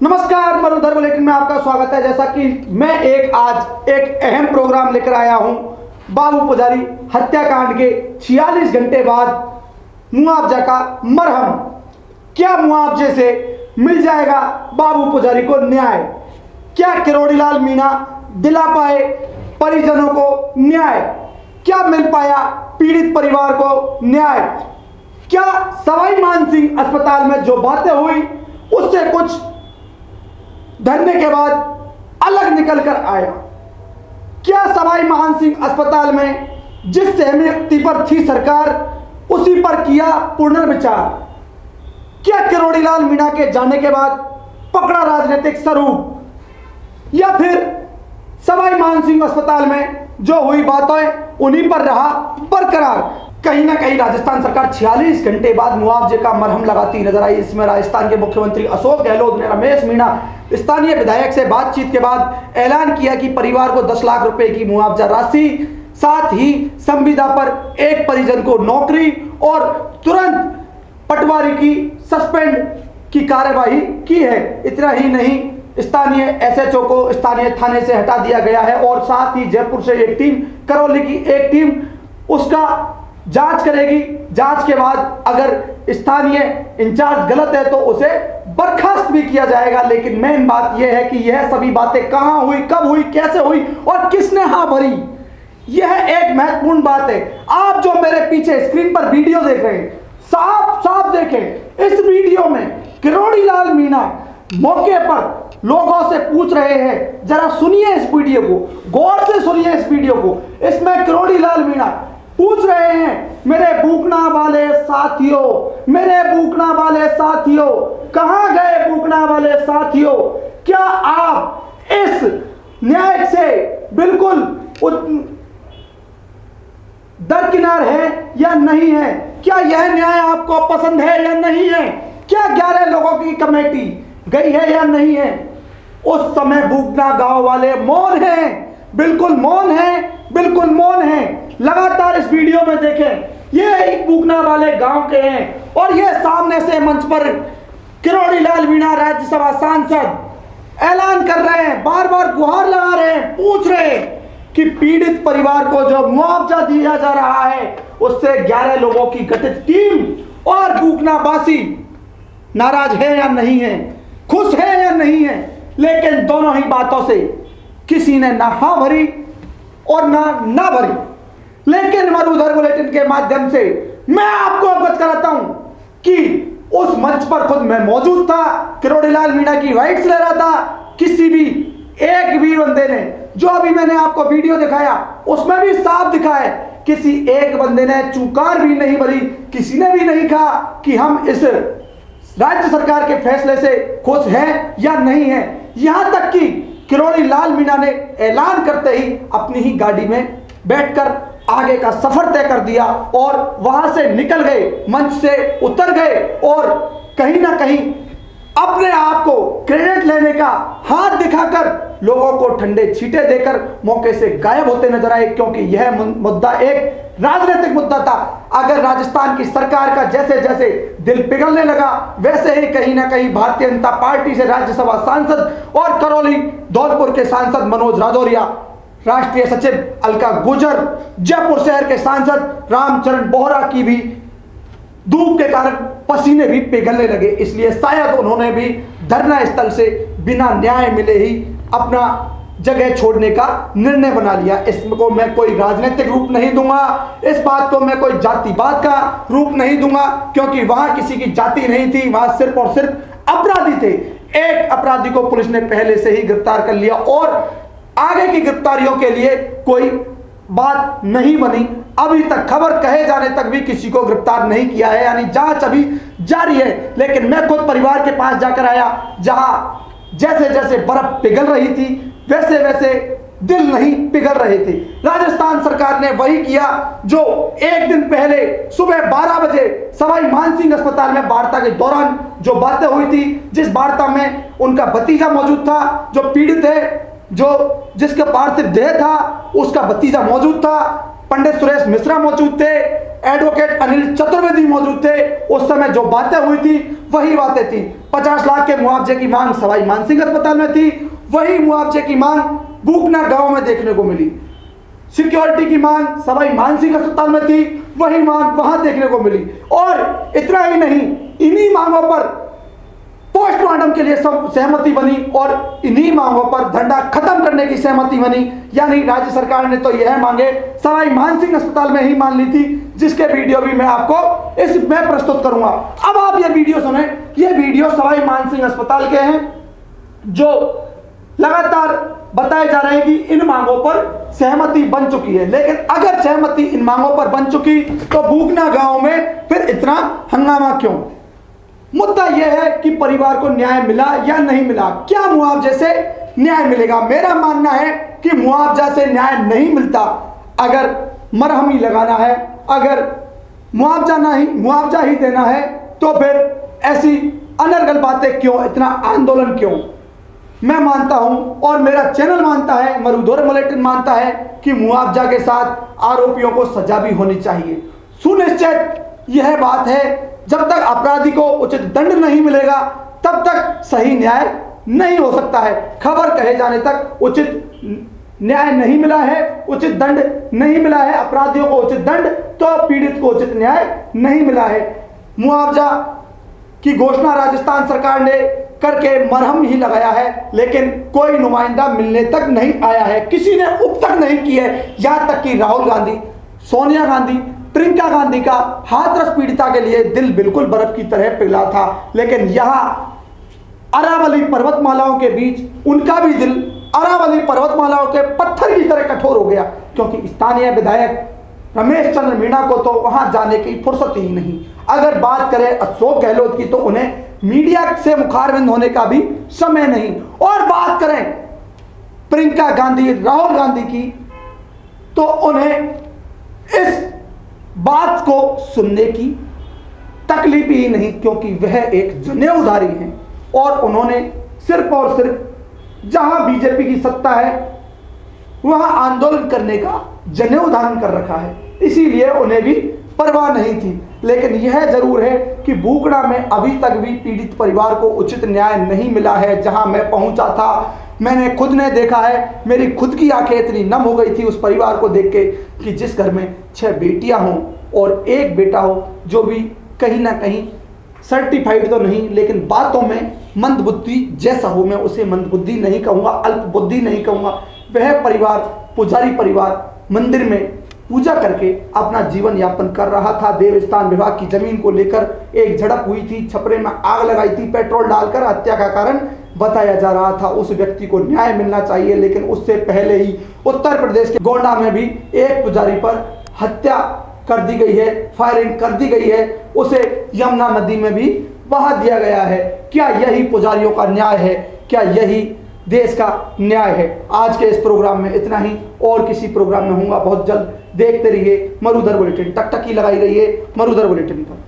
नमस्कार, मरुधर बुलेटिन में आपका स्वागत है। जैसा कि मैं आज एक अहम प्रोग्राम लेकर आया हूं। बाबू पुजारी हत्याकांड के 46 घंटे बाद मुआवजा का मरहम। क्या मुआवजे से मिल जाएगा बाबू पुजारी को न्याय? क्या किरोड़ीलाल मीणा दिला पाए परिजनों को न्याय? क्या मिल पाया पीड़ित परिवार को न्याय? क्या सवाई मानसिंह अस्पताल में जो बातें हुई उससे कुछ धरने के बाद अलग निकल कर आया? क्या सवाई मानसिंह अस्पताल में जिस सहमति पर थी सरकार उसी पर किया पुनर्विचार? क्या किरोड़ीलाल मीणा के जाने के बाद पकड़ा राजनीतिक स्वरूप, या फिर सवाई मानसिंह अस्पताल में जो हुई बातें उन्हीं पर रहा बरकरार? कहीं ना कहीं राजस्थान सरकार 46 घंटे बाद मुआवजे का मरहम लगाती नजर आई। इसमें राजस्थान के मुख्यमंत्री अशोक गहलोत ने रमेश मीणा स्थानीय विधायक से बातचीत के बाद ऐलान किया कि परिवार को 10 लाख रुपए की मुआवजा राशि, साथ ही संविदा पर एक परिजन को नौकरी और तुरंत पटवारी की सस्पेंड की कार्यवाही की है। इतना ही नहीं, स्थानीय एसएचओ को स्थानीय थाने से हटा दिया गया है और साथ ही जयपुर से एक टीम, करौली की एक टीम उसका जांच करेगी। जांच के बाद अगर स्थानीय इंचार्ज गलत है तो उसे बर्खास्त भी किया जाएगा। लेकिन मेन बात यह है कि यह सभी बातें कहां हुई, कब हुई, कैसे हुई और किसने हां भरी, यह एक महत्वपूर्ण बात है। आप जो मेरे पीछे स्क्रीन पर वीडियो देख रहे हैं, साफ साफ देखें। इस वीडियो में किरोड़ीलाल मीणा मौके पर लोगों से पूछ रहे हैं। जरा सुनिए इस वीडियो को, गौर से सुनिए इस वीडियो को। इसमें किरोड़ीलाल मीणा पूछ रहे हैं, मेरे बूकना वाले साथियों, मेरे बूकना वाले साथियों, कहां गए बूकना वाले साथियों? क्या आप इस न्याय से बिल्कुल दरकिनार है या नहीं है? क्या यह न्याय आपको पसंद है या नहीं है? क्या 11 लोगों की कमेटी गई है या नहीं है? उस समय बूकना गांव वाले मौन हैं, बिल्कुल मौन हैं, बिल्कुल मौन हैं। लगातार इस वीडियो में देखें, ये एक बूकना वाले गांव के हैं और ये सामने से मंच पर किरोड़ीलाल मीणा राज्यसभा सांसद ऐलान कर रहे हैं, बार बार गुहार लगा रहे हैं, पूछ रहे हैं कि पीड़ित परिवार को जो मुआवजा दिया जा रहा है उससे 11 लोगों की गठित टीम और बूकनावासी नाराज है या नहीं है, खुश है या नहीं है? लेकिन दोनों ही बातों से किसी ने ना हां भरी और ना भरी। लेकिन मरुधर बुलेटिन के माध्यम से मैं आपको अवगत कराता हूं कि उस मंच पर खुद मैं मौजूद था, किरोड़ीलाल मीणा की राइट्स ले रहा था। किसी भी एक भी बंदे ने, जो अभी मैंने आपको वीडियो दिखाया उसमें भी साफ दिखा है, किसी एक बंदे ने चूकार भी नहीं भरी, किसी ने भी नहीं कहा कि हम इस राज्य सरकार के फैसले से खुश हैं या नहीं है। यहां तक कि किरोड़ीलाल मीणा ने ऐलान करते ही अपनी ही गाड़ी में बैठकर आगे का सफर तय कर दिया और वहां से निकल गए, मंच से उतर गए और कहीं ना कहीं अपने आप को क्रेडिट लेने का हाथ दिखाकर लोगों को ठंडे छींटे देकर मौके से गायब होते नजर आए। क्योंकि यह मुद्दा एक राजनीतिक मुद्दा था। अगर राजस्थान की सरकार का जैसे जैसे दिल पिघलने लगा, वैसे ही कहीं ना कहीं भारतीय जनता पार्टी से राज्यसभा सांसद और करौली धौलपुर के सांसद मनोज राजौरिया, राष्ट्रीय सचिव अलका गुर्जर, जयपुर शहर के सांसद रामचरण बोहरा की भी धूप के कारण पसीने भी पिघलने लगे। इसलिए शायद उन्होंने भी धरना स्थल से बिना न्याय मिले ही अपना जगह छोड़ने का निर्णय बना लिया। इसको मैं कोई राजनीतिक रूप नहीं दूंगा, इस बात को मैं कोई जातिवाद का रूप नहीं दूंगा, क्योंकि वहां किसी की जाति नहीं थी, वहां सिर्फ और सिर्फ अपराधी थे। एक अपराधी को पुलिस ने पहले से ही गिरफ्तार कर लिया और आगे की गिरफ्तारियों के लिए कोई बात नहीं बनी। अभी तक खबर कहे जाने तक भी किसी को गिरफ्तार नहीं किया है, यानी जांच अभी जारी है। लेकिन मैं खुद परिवार के पास जाकर आया, जहां जैसे जैसे बर्फ पिघल रही थी वैसे वैसे दिल नहीं पिघल रहे थे। राजस्थान सरकार ने वही किया जो एक दिन पहले सुबह 12 बजे सवाई मानसिंह अस्पताल में वार्ता के दौरान जो बातें हुई थी, जिस वार्ता में उनका भतीजा मौजूद था, जो पीड़ित है, जो जिसका पार्थिव देह था उसका भतीजा मौजूद था, पंडित सुरेश मिश्रा मौजूद थे, एडवोकेट अनिल चतुर्वेदी मौजूद थे। उस समय जो बातें हुई थी वही बातें थी। 50 लाख के मुआवजे की मांग सवाई मानसिंह अस्पताल में थी, वही मुआवजे की मांग बूकना गांव में देखने को मिली। सिक्योरिटी की मांग सवाई मानसिंह अस्पताल में थी, वही मांग वहां देखने को मिली। और इतना ही नहीं, इन्हीं मांगों पर पोस्टमार्टम के लिए सहमति बनी और इन्हीं मांगों पर धंधा खत्म करने की सहमति बनी। यानी राज्य सरकार ने तो यह मांगे सवाई मानसिंह अस्पताल में ही मान ली थी, जिसके वीडियो भी मैं आपको इसमें प्रस्तुत करूंगा। अब आप ये वीडियो सुने। ये वीडियो सवाई मानसिंह अस्पताल के हैं, जो लगातार बताए जा रहे हैं कि इन मांगों पर सहमति बन चुकी है। लेकिन अगर सहमति इन मांगों पर बन चुकी तो बूकना गांव में फिर इतना हंगामा क्यों? मुद्दा यह है कि परिवार को न्याय मिला या नहीं मिला, क्या मुआवजे से न्याय मिलेगा? मेरा मानना है कि मुआवजा से न्याय नहीं मिलता। अगर मरहम ही लगाना है, अगर मुआवजा ही देना है, तो फिर ऐसी अनर्गल बातें क्यों, इतना आंदोलन क्यों? मैं मानता हूं और मेरा चैनल मानता है, मरुधर बुलेटिन मानता है कि मुआवजा के साथ आरोपियों को सजा भी होनी चाहिए। सुनिश्चित यह बात है, जब तक अपराधी को उचित दंड नहीं मिलेगा तब तक सही न्याय नहीं हो सकता है। खबर कहे जाने तक उचित न्याय नहीं मिला है, उचित दंड नहीं मिला है, अपराधियों को उचित दंड तो पीड़ित को उचित न्याय नहीं मिला है। मुआवजा की घोषणा राजस्थान सरकार ने करके मरहम ही लगाया है, लेकिन कोई नुमाइंदा मिलने तक नहीं आया है, किसी ने उप तक नहीं की है। यहां तक कि राहुल गांधी, सोनिया गांधी, प्रियंका गांधी का हाथरस पीड़िता के लिए दिल बिल्कुल बर्फ की तरह पिघला था, लेकिन यहां अरावली पर्वतमालाओं के बीच उनका भी दिल अरावली पर्वतमालाओं के पत्थर की तरह कठोर हो गया, क्योंकि स्थानीय विधायक रमेश चंद्र मीणा को तो वहां जाने की फुर्सत ही नहीं। अगर बात करें अशोक गहलोत की तो उन्हें मीडिया से मुखारबिंद होने का भी समय नहीं। और बात करें प्रियंका गांधी, राहुल गांधी की, तो उन्हें इस बात को सुनने की तकलीफ ही नहीं, क्योंकि वह एक जनेऊधारी हैं और उन्होंने सिर्फ और सिर्फ जहां बीजेपी की सत्ता है वहां आंदोलन करने का जनेऊ धारण कर रखा है, इसीलिए उन्हें भी परवाह नहीं थी। लेकिन यह जरूर है कि बूकड़ा में अभी तक भी पीड़ित परिवार को उचित न्याय नहीं मिला है। जहां मैं पहुंचा था, मैंने खुद ने देखा है, मेरी खुद की आंखें इतनी नम हो गई थी उस परिवार को देख के कि जिस घर में 6 बेटियां हों और 1 बेटा हो, जो भी कहीं ना कहीं सर्टिफाइड तो नहीं लेकिन बातों में मंदबुद्धि जैसा हो, मैं उसे मंदबुद्धि नहीं कहूँगा, अल्प बुद्धि नहीं कहूँगा। वह परिवार, पुजारी परिवार, मंदिर में पूजा करके अपना जीवन यापन कर रहा था। देवस्थान विभाग की जमीन को लेकर एक झड़प हुई थी, छपरे में आग लगाई थी, पेट्रोल डालकर हत्या का कारण बताया जा रहा था। उस व्यक्ति को न्याय मिलना चाहिए, लेकिन उससे पहले ही उत्तर प्रदेश के गोंडा में भी एक पुजारी पर हत्या कर दी गई है, फायरिंग कर दी गई है, उसे यमुना नदी में भी बहा दिया गया है। क्या यही पुजारियों का न्याय है? क्या यही देश का न्याय है? आज के इस प्रोग्राम में इतना ही, और किसी प्रोग्राम में होऊंगा बहुत जल्द। देखते रहिए मरुधर बुलेटिन, टकटकी लगाई रहिए मरुधर बुलेटिन पर।